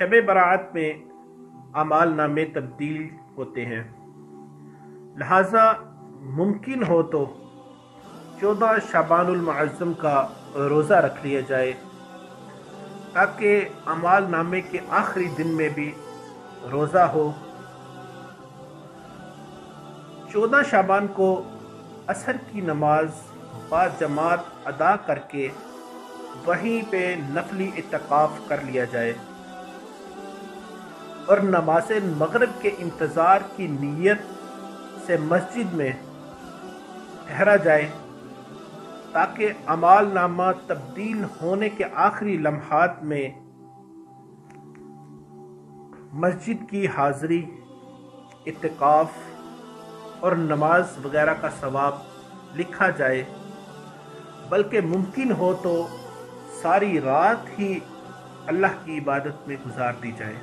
شب برات میں اعمال نامے تبدیل ہوتے ہیں، لہذا ممکن ہو تو 14 شعبان المعظم کا روزہ رکھ لیا جائے تاکہ اعمال نامے کے آخری دن میں بھی روزہ ہو۔ 14 شعبان کو عصر کی نماز با جماعت ادا کر کے وہیں پہ نفلی اعتکاف کر لیا جائے اور نماز مغرب کے انتظار کی نیت سے مسجد میں ٹھہرا جائے تاکہ اعمال نامہ تبدیل ہونے کے آخری لمحات میں مسجد کی حاضری، اعتکاف اور نماز وغیرہ کا ثواب لکھا جائے، بلکہ ممکن ہو تو ساری رات ہی اللہ کی عبادت میں گزار دی جائے۔